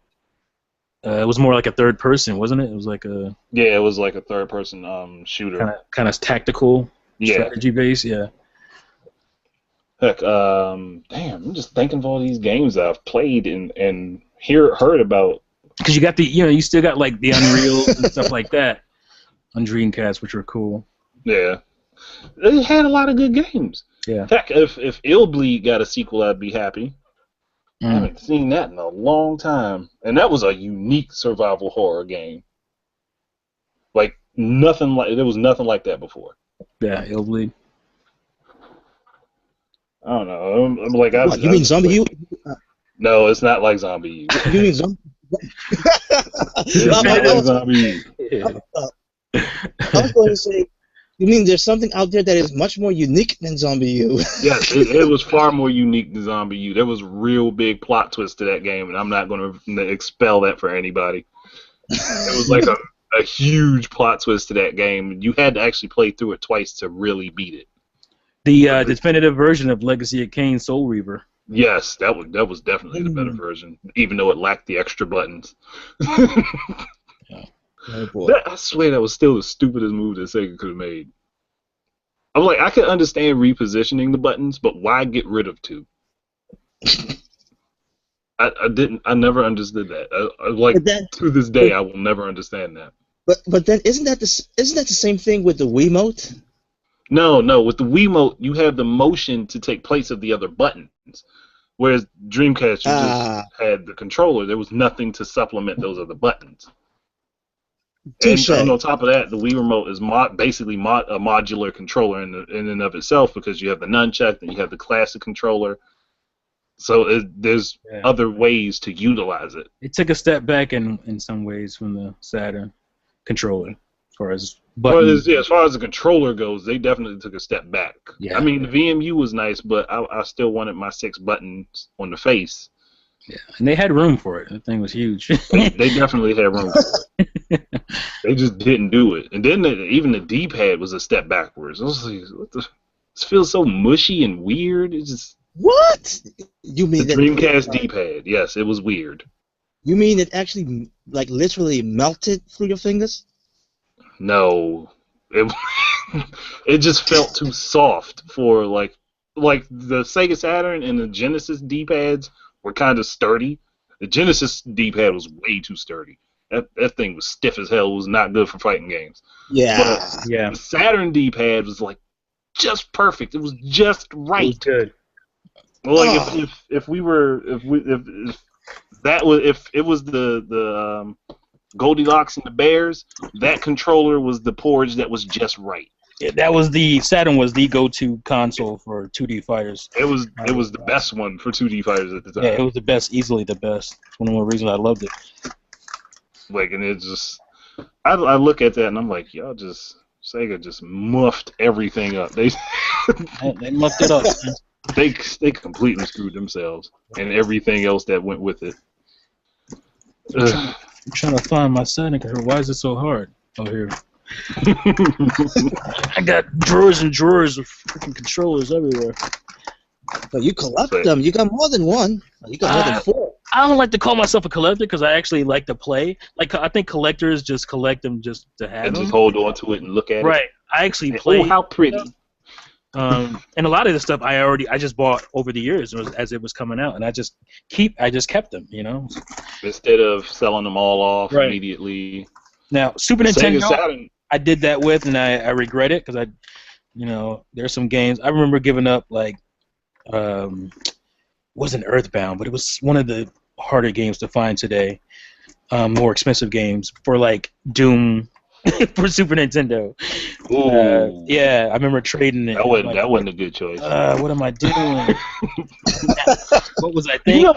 It was more like a third person, wasn't it? It was like a. Yeah, it was like a third person shooter. Kind of tactical, strategy based, yeah. Heck, damn! I'm just thinking of all these games I've played and heard about. Because you got you still got like the Unreal and stuff like that on Dreamcast, which were cool. Yeah, they had a lot of good games. Yeah. Heck, if Ill Bleed got a sequel, I'd be happy. I haven't seen that in a long time, and that was a unique survival horror game. Like there was nothing like that before. Yeah, Ill Bleed. I don't know. I'm like, you mean Zombie U? No, it's not like Zombie U. You mean Zombie? It's not like Zombie U. I was going to say, you mean there's something out there that is much more unique than Zombie U? Yes, it was far more unique than Zombie U. There was real big plot twist to that game, and I'm not going to expel that for anybody. It was like a huge plot twist to that game. You had to actually play through it twice to really beat it. The definitive version of Legacy of Kain Soul Reaver. Yes, that was definitely the better version, even though it lacked the extra buttons. Oh, boy. I swear that was still the stupidest move that Sega could have made. I'm like, I could understand repositioning the buttons, but why get rid of 2? I never understood that. To this day, I will never understand that. But then isn't that the same thing with the Wiimote? No. With the Wiimote, you have the motion to take place of the other buttons. Whereas Dreamcast, you just had the controller. There was nothing to supplement those other buttons. And on top of that, the Wii Remote is basically a modular controller in and of itself, because you have the nunchuck and you have the classic controller. So there's other ways to utilize it. It took a step back in some ways from the Saturn controller, as far as buttons. Well, as far as the controller goes, they definitely took a step back. Yeah. I mean, the VMU was nice, but I still wanted my 6 buttons on the face. Yeah, and they had room for it. That thing was huge. They definitely had room for it. They just didn't do it. And then even the D-pad was a step backwards. I was like, this feels so mushy and weird. It's just... What? You mean the Dreamcast D-pad? Yes, it was weird. You mean it actually, like, literally melted through your fingers? No, it just felt too soft for like the Sega Saturn and the Genesis D-pads were kind of sturdy. The Genesis D-pad was way too sturdy. That thing was stiff as hell. It was not good for fighting games. Yeah. Yeah, The Saturn D-pad was like just perfect. It was just it was right. good. Well, like Oh. if it was the Goldilocks and the Bears, that controller was the porridge that was just right. Yeah, that was Saturn was the go-to console for 2D fighters. It was the best one for 2D fighters at the time. Yeah, it was the best, easily the best. One of the reasons I loved it. Like, and it just, I look at that and I'm like, Sega just muffed everything up. They They mucked it up. Man. they completely screwed themselves and everything else that went with it. I'm trying to find my setting. Why is it so hard? Oh, here. I got drawers and drawers of freaking controllers everywhere. But you collect them. You got more than one. You got more than 4. I don't like to call myself a collector because I actually like to play. Like, I think collectors just collect them just to have And them. just hold on to it and look at it. Right. I actually play. Oh, how pretty. And a lot of the stuff I just bought over the years as it was coming out, and I just kept them, you know. Instead of selling them all off Right. immediately. Not Super Sega Nintendo, Saturn. I did that with, and I regret it because there's some games I remember giving up, like, wasn't Earthbound, but it was one of the harder games to find today, more expensive games for like Doom for Super Nintendo. Ooh. Yeah, I remember trading it. That wasn't a good choice. What am I doing? What was I thinking?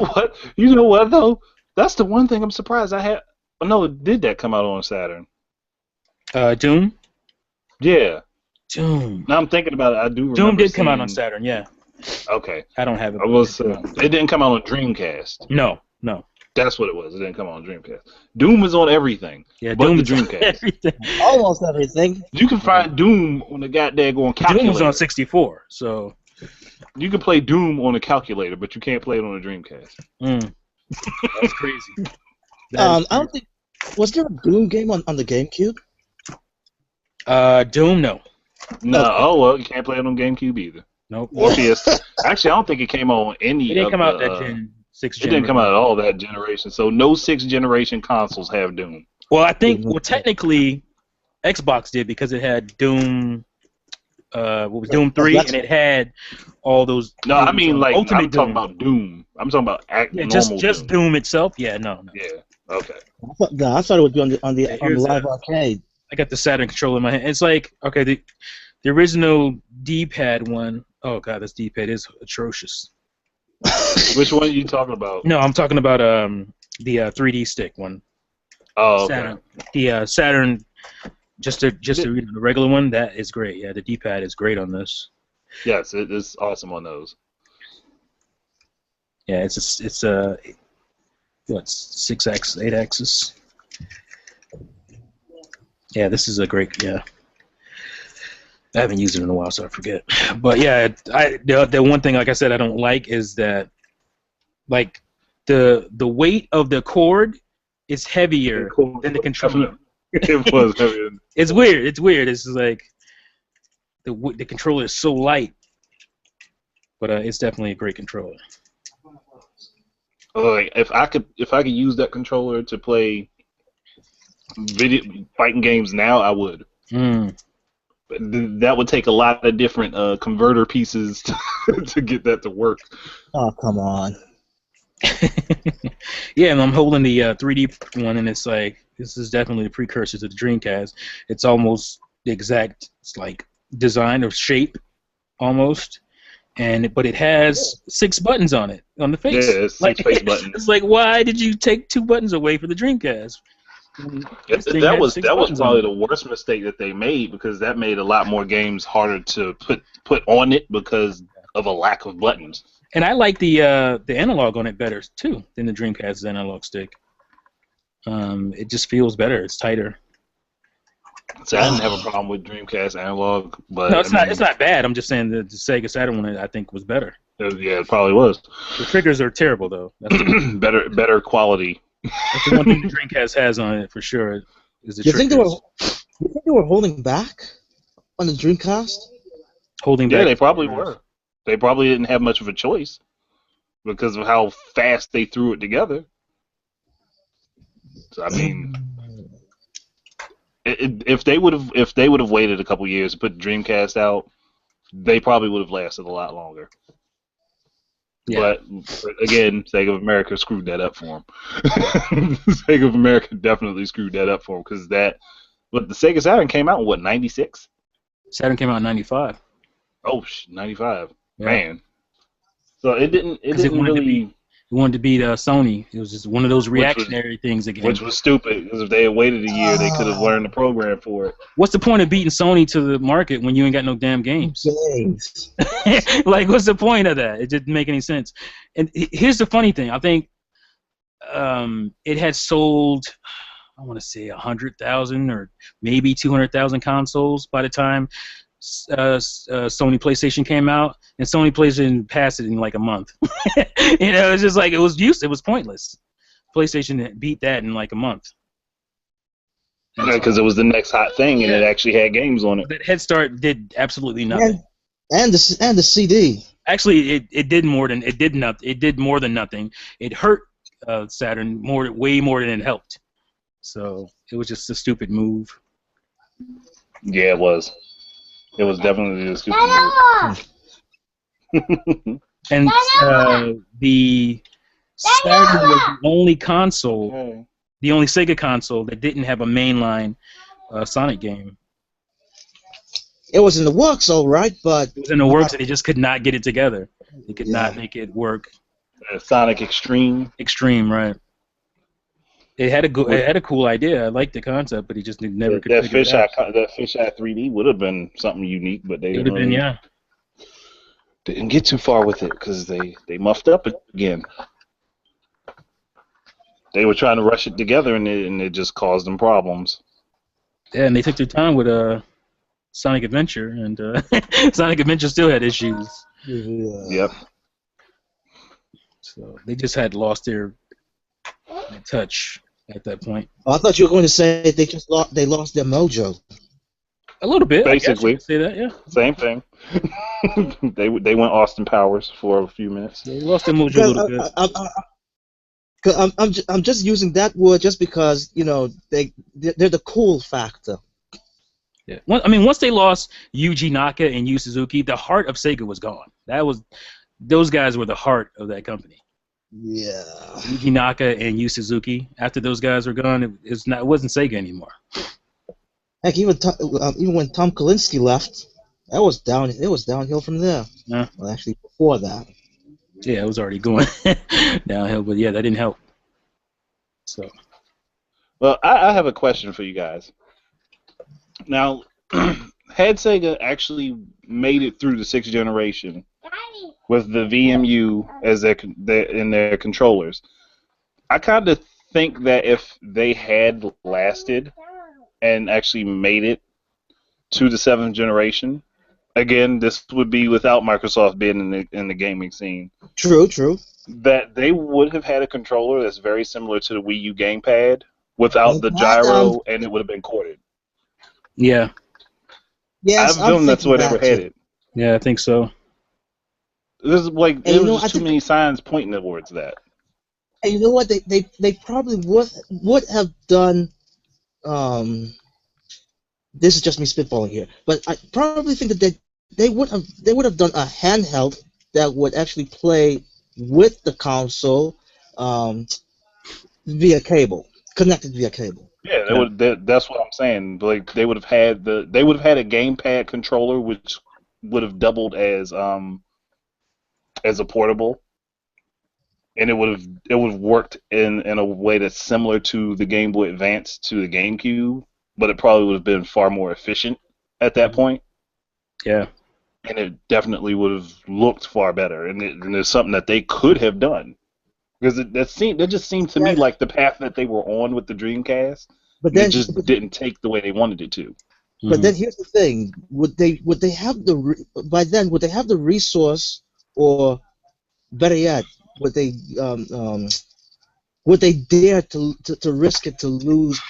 You know what though? That's the one thing I'm surprised I had. Oh, no, did that come out on Saturn? Doom. Yeah. Doom. Now I'm thinking about it. I do remember. Doom did come out on Saturn. Yeah. Okay. I don't have it. It didn't come out on Dreamcast. No. That's what it was. It didn't come out on Dreamcast. Doom was on everything. Yeah, but Doom the is on Dreamcast. everything. Almost everything. You can find Doom on the goddamn calculator. Doom was on 64, so. You can play Doom on a calculator, but you can't play it on a Dreamcast. That's crazy. I don't think. Was there a Doom game on the GameCube? Doom, no. No. Okay. Oh well, you can't play it on GameCube either. Nope. Or PS. Actually, I don't think it came out on any. It didn't of come out the, that gen. 6 It gen. didn't come out at all that generation. So no 6th generation consoles have Doom. Well, I think. Well, technically, Xbox did because it had Doom. What was Doom 3, and it had all those. No, I mean like Ultimate I'm talking Doom. about Doom. I'm talking about normal just Doom itself. Yeah, no. Yeah. Okay. I thought it would be on the here's live that. arcade. I got the Saturn controller in my hand. It's like, okay, the original D-pad one. Oh god, this D-pad is atrocious. Which one are you talking about? No, I'm talking about the 3D stick one. Oh, okay. Saturn. The Saturn, just the regular one. That is great. Yeah, the D-pad is great on this. Yes, it is awesome on those. Yeah, it's a what 6x 8-axis. Yeah, this is a great. Yeah, I haven't used it in a while, so I forget. But yeah, the one thing, like I said, I don't like is that, like, the weight of the cord is heavier than the controller. It was heavier. It's weird. It's weird. It's like the controller is so light, but it's definitely a great controller. Like if I could use that controller to play video fighting games now, I would. But that would take a lot of different converter pieces to get that to work. Oh, come on. Yeah, and I'm holding the 3D one, and it's like, this is definitely the precursor to the Dreamcast. It's almost the exact, it's like design or shape, almost, but it has 6 buttons on it, on the face. Yeah, it's 6 face buttons. It's like, why did you take 2 buttons away for the Dreamcast? That was probably the worst mistake that they made, because that made a lot more games harder to put on it because of a lack of buttons. And I like the analog on it better too than the Dreamcast's analog stick. It just feels better. It's tighter. So I didn't have a problem with Dreamcast analog, but no, it's not bad. I'm just saying the Sega Saturn one I think was better. Yeah, it probably was. The triggers are terrible though. That's better quality. That's the one thing the Dreamcast has on it for sure. Is the You think triggers. they were holding back on the Dreamcast? Holding back? Yeah, they probably were. They probably didn't have much of a choice because of how fast they threw it together. I mean, if they would have waited a couple years to put Dreamcast out, they probably would have lasted a lot longer. Yeah. But again, Sega of America screwed that up for them. Sega of America definitely screwed that up for them because but the Sega Saturn came out in what, 96? Saturn came out in 95. Oh, 95. Yeah. Man. So it didn't really. It wanted to beat Sony. It was just one of those reactionary things again. Which was stupid, because if they had waited a year, they could have learned the program for it. What's the point of beating Sony to the market when you ain't got no damn games? Like, what's the point of that? It didn't make any sense. And here's the funny thing. I think it had sold, I want to say 100,000 or maybe 200,000 consoles by the time Sony PlayStation came out, and Sony PlayStation passed it in like a month. It's just like it was pointless. PlayStation beat that in like a month. Because it was the next hot thing, and it actually had games on it. That Head Start did absolutely nothing. And the CD. Actually, it did more than nothing. It hurt Saturn way more than it helped. So it was just a stupid move. Yeah, it was. It was definitely a stupid move. And the Saturn was the only console, the only Sega console that didn't have a mainline Sonic game. It was in the works, all right, but it was in the works, and they just could not get it together. They could not make it work. Sonic Extreme. Extreme, right? It had a cool idea. I liked the concept, but he just never could figure it out. That fisheye 3D would have been something unique, but they didn't get too far with it because they muffed up again. They were trying to rush it together, and it just caused them problems. Yeah, and they took their time with Sonic Adventure, and Sonic Adventure still had issues. Yep. So they just had lost their touch at that point. Oh, I thought you were going to say they lost their mojo. A little bit, basically. I guess you could say that, yeah. Same thing. They went Austin Powers for a few minutes. They lost their mojo a little bit. I'm just using that word just because they're the cool factor. Yeah. Once they lost Yuji Naka and Yu Suzuki, the heart of Sega was gone. Those guys were the heart of that company. Yeah. Yuji Naka and Yu Suzuki. After those guys were gone, it wasn't Sega anymore. Heck, even when Tom Kalinske left, it was downhill from there. Yeah. Well, actually, before that. Yeah, it was already going downhill, but yeah, that didn't help. So. Well, I have a question for you guys. Now, had Sega actually made it through the 6th generation with the VMU as in their controllers, I kind of think that if they had lasted and actually made it to the 7th generation, again, this would be without Microsoft being in the gaming scene. True. That they would have had a controller that's very similar to the Wii U gamepad without the gyro, and it would have been corded. Yeah. Yes, I assume that's where they were headed. Yeah, I think so. There's too many signs pointing towards that. And you know what? They probably would have done. This is just me spitballing here, but I probably think that they would have done a handheld that would actually play with the console via cable, connected via cable. Yeah, that's what I'm saying. Like they would have had a gamepad controller, which would have doubled as a portable, and it would have worked in a way that's similar to the Game Boy Advance to the GameCube, but it probably would have been far more efficient at that point. Yeah. And it definitely would have looked far better, and it's something that they could have done. Because that just seemed to me like the path that they were on with the Dreamcast, but then it just didn't take the way they wanted it to. But then here's the thing: would they have the resource, or better yet, would they dare to risk it to lose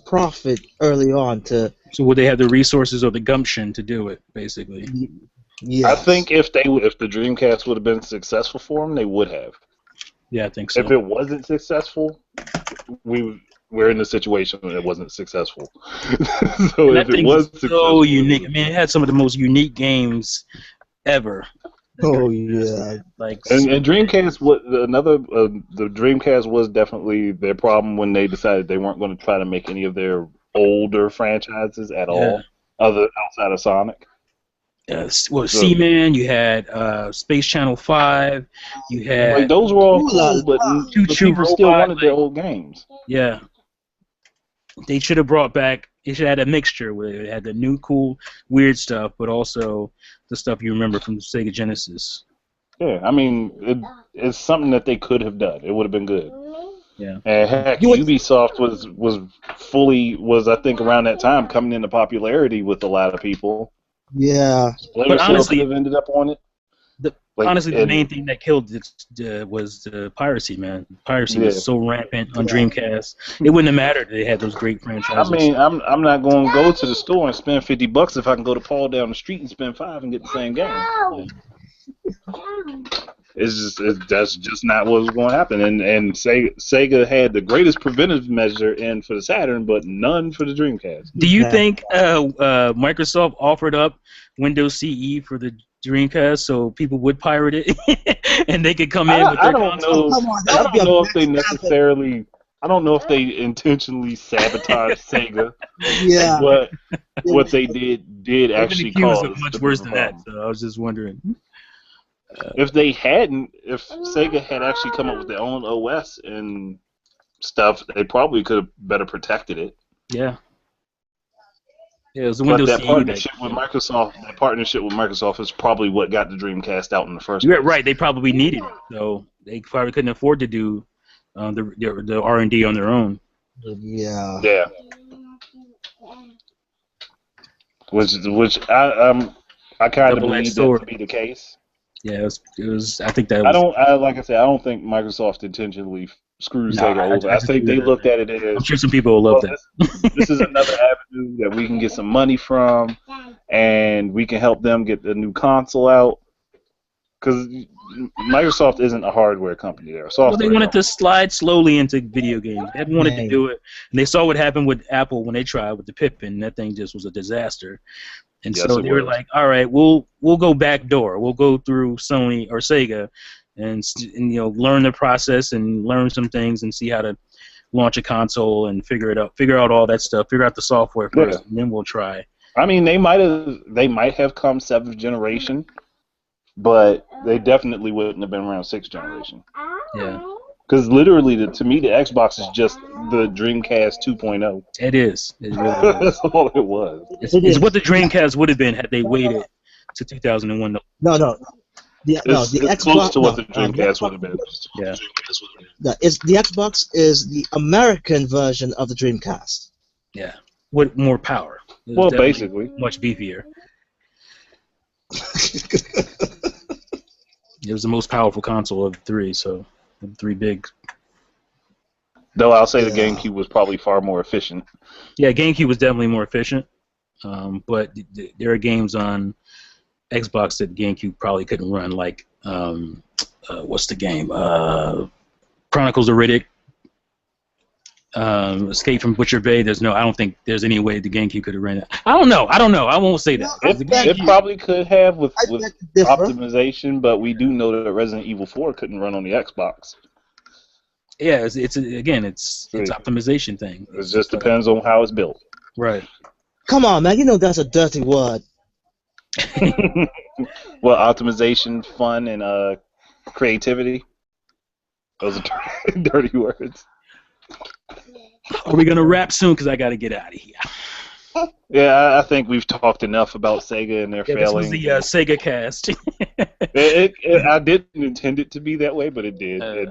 profit early on? So would they have the resources or the gumption to do it, basically? Yeah. I think if the Dreamcast would have been successful for them, they would have. Yeah, I think so. If it wasn't successful, we're in a situation that it wasn't successful. So And if that it thing was was successful, so unique. I mean, it had some of the most unique games ever. Oh yeah. Like, and Dreamcast, the Dreamcast was definitely their problem when they decided they weren't going to try to make any of their older franchises at all, other outside of Sonic. well, So, Seaman, you had Space Channel 5, you like had those were all Ooh la cool, but Choo Choo people still Robot. wanted their old games. Yeah, they should have brought back. They should have had a mixture where it had the new, cool, weird stuff, but also the stuff you remember from Sega Genesis. Yeah, I mean, it's something that they could have done. It would have been good. Yeah. And heck, You would- Ubisoft was I think around that time coming into popularity with a lot of people. Yeah. Splinter Cell honestly- could have ended up on it. Honestly, the and- main thing that killed it was the piracy, man. Piracy Yeah. was so rampant on Yeah. Dreamcast. It wouldn't have mattered if they had those great franchises. I mean, I'm not going to go to the store and spend $50 if I can go to Paul down the street and spend $5 and get the same game. That's just not what was going to happen. And Sega had the greatest preventive measure in for the Saturn, but none for the Dreamcast. Do you Yeah. think Microsoft offered up Windows CE for the Dreamcast so people would pirate it and they could come in with I their don't console? know. Come on, that I would be don't a know if they massive necessarily. I don't know if they intentionally sabotaged Sega, Yeah. but what they did They've been actually accused cause of much the worse than that, problem. so I was just wondering. If Sega had actually come up with their own OS and stuff, they probably could have better protected it. Yeah. Yeah, it was the But Windows that CE partnership with Microsoft is probably what got the Dreamcast out in the first You're place. right. They probably needed it, so they probably couldn't afford to do the R&D on their own. Yeah. Yeah. Which I kind of Double-edged believe that sword. to be the case. Yeah, it was. I think that was. Like I said, I don't think Microsoft intentionally screwed Nah, Sega I over. I just think do they that. looked at it I'm as, sure some people will love well, that. this is another avenue that we can get some money from, and we can help them get the new console out. Because Microsoft isn't a hardware company; they're a software. Well, they wanted company. to slide slowly into video games. They hadn't wanted to Dang. do it, and they saw what happened with Apple when they tried with the Pippin. That thing just was a disaster. And Yes, so it they were was. like, "All right, we'll go back door. We'll go through Sony or Sega, and learn the process and learn some things and see how to launch a console and figure it out, figure out all that stuff, figure out the software first, Yeah. and then we'll try." I mean, they might have come 7th generation, but they definitely wouldn't have been around 6th generation. Yeah, Because literally, to me, the Xbox is just the Dreamcast 2.0. it is. It really is. That's all it was. It's what the Dreamcast would have been had they waited to 2001. No. The It's Xbox. close to what the no, Dreamcast would have been. Yeah. the Xbox is the American version of the Dreamcast. Yeah, with more power. It was Well, definitely basically. much beefier. It was the most powerful console of the three, so the three big. Though I'll say the Yeah. GameCube was probably far more efficient. Yeah, GameCube was definitely more efficient, but there are games on Xbox that GameCube probably couldn't run, like what's the game? Chronicles of Riddick. Escape from Butcher Bay. I don't think there's any way the GameCube could have ran it. I don't know. I won't say that. It probably could have with I beg to differ. optimization, but we do know that Resident Evil 4 couldn't run on the Xbox. Yeah, it's optimization thing. It just depends on how it's built. Right. Come on, man. You know that's a dirty word. Well, optimization, fun, and creativity. Those are dirty words. Are we gonna wrap soon? Because I gotta get out of here. Yeah, I think we've talked enough about Sega and their Yeah, this was failing. the Sega cast. I didn't intend it to be that way, but it did. It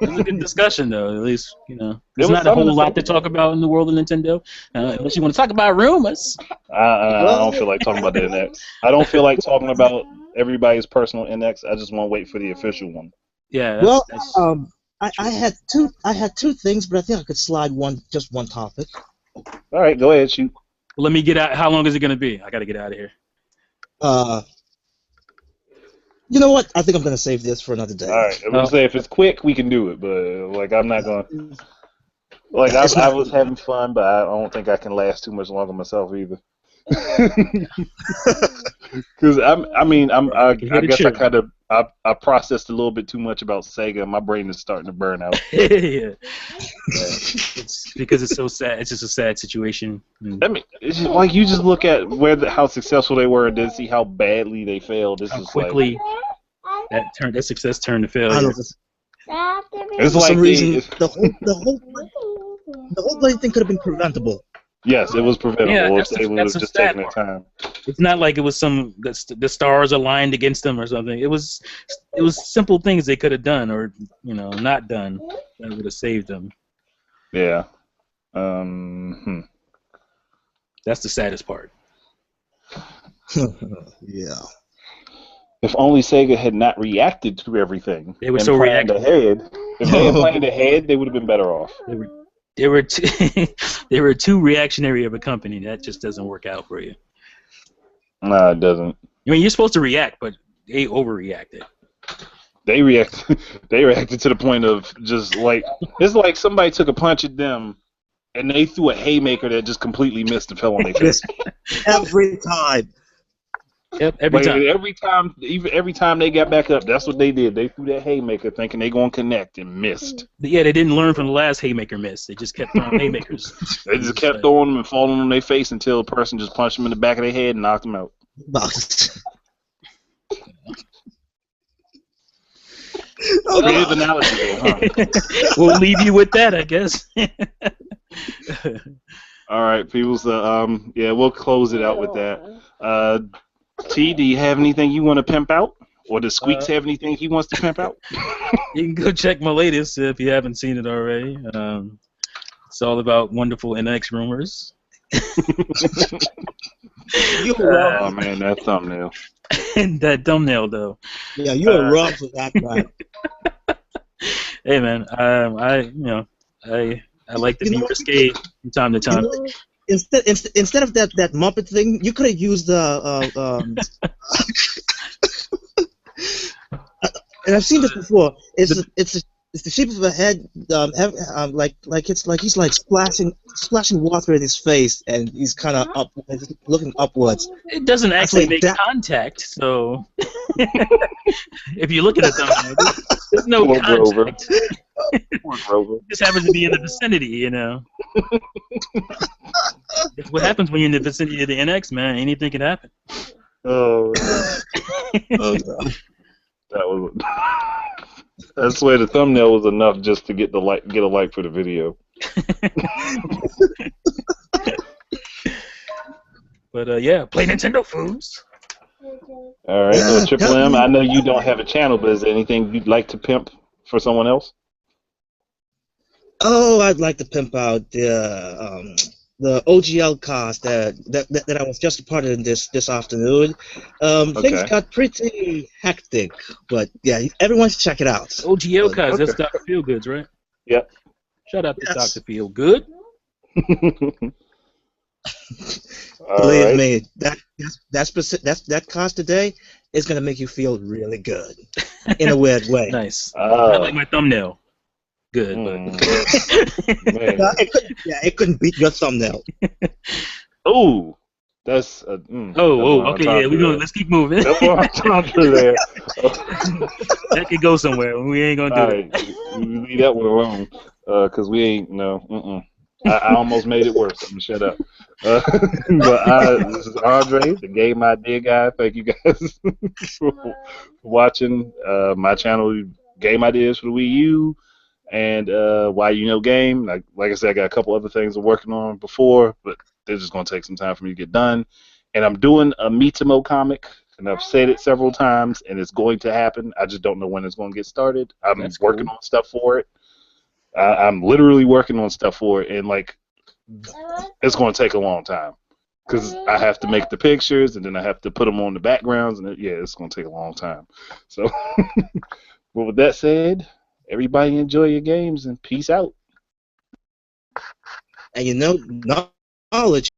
was a good discussion, though. At least, there's was not a something whole to lot think to talk about in the world of Nintendo, unless you want to talk about rumors. I don't feel like talking about the NX. I don't feel like talking about everybody's personal NX. I just want to wait for the official one. Yeah. Well, That's, I had two things, but I think I could slide one topic. All right, go ahead, shoot. well, let me get out. How long is it gonna be? I gotta get out of here. You know what? I think I'm gonna save this for another day. All right, I'm gonna say if it's quick, we can do it, but like I'm not gonna. Like Yeah, it's I not. was having fun, but I don't think I can last too much longer myself either. Because I can hear I the guess I children. kind of I processed a little bit too much about Sega. My brain is starting to burn out. Yeah. It's because it's so sad. It's just a sad situation. I mean, it's just, like you just look at how successful they were and then see how badly they failed. It's How just like quickly that success turned to I don't failure. know. it's For like some they. reason, the whole bloody thing could have been preventable. Yes, it was Yeah, preventable if they would that's have the just sad taken their part. time. It's not like it was the stars aligned against them or something. It was simple things they could have done or not done that would have saved them. Yeah. That's the saddest part. Yeah. If only Sega had not reacted to everything They were and so planned ahead. If they had planned ahead, they would have been better off. They were they were too reactionary of a company. That just doesn't work out for you. No, it doesn't. I mean, you're supposed to react, but they overreacted. They reacted. They reacted to the point of just like it's like somebody took a punch at them, and they threw a haymaker that just completely missed and fell on their face. Every time. Yep, every time. Every time they got back up, that's what they did. They threw that haymaker thinking they gonna connect and missed. Yeah, they didn't learn from the last haymaker miss. They just kept throwing haymakers. They just kept throwing them and falling on their face until a person just punched them in the back of their head and knocked them out. Creative analogy there, huh? We'll leave you with that, I guess. All right, people. So, yeah, we'll close it out with that. T, do you have anything you want to pimp out? Or does Squeaks have anything he wants to pimp out? You can go check my latest if you haven't seen it already. It's all about wonderful NX rumors. Oh, man, that thumbnail. And that thumbnail, though. Yeah, you are wrong for that, man. Hey, man, I like to be risque from time to time. Instead of that Muppet thing, you could have used the. And I've seen this before. It's the shape of a head, like he's like splashing water in his face, and he's kind of looking upwards. It doesn't actually like make that. contact, so if you look at it, there's no Poor Grover. contact. Poor Grover. It just happens to be in the vicinity, you know. That's what happens when you're in the vicinity of the NX, man. Anything can happen. Oh, Oh, God. that was. I swear the thumbnail was enough just to get a like for the video. But yeah, play Nintendo foods. All right, Triple M. I know you don't have a channel, but is there anything you'd like to pimp for someone else? Oh, I'd like to pimp out the OGL cast that I was just a part of this afternoon. Things got pretty hectic, but yeah, everyone should check it out. OGL cause that's Dr. Feelgood's, right? Yep. Shout out to Dr. Feelgood. Believe me, that cast today is gonna make you feel really good in a weird way. Nice. I like my thumbnail. Good, but it couldn't beat your thumbnail. Oh, that's okay. Yeah, let's keep moving. That's what I'm talking there. That could go somewhere. We ain't gonna do it. We leave that one alone, cause we ain't I almost made it worse. I'm gonna shut up. But this is Andre, the Game Idea Guy. Thank you guys for watching my channel, Game Ideas for the Wii U, and Why You Know Game. Like I said, I got a couple other things I'm working on before, but they're just gonna take some time for me to get done. And I'm doing a Mitamo comic, and I've said it several times, and it's going to happen. I just don't know when it's going to get started. I'm working on stuff for it. I'm literally working on stuff for it, and like it's going to take a long time because I have to make the pictures and then I have to put them on the backgrounds, and it's going to take a long time. So, but with that said, everybody enjoy your games and peace out. And knowledge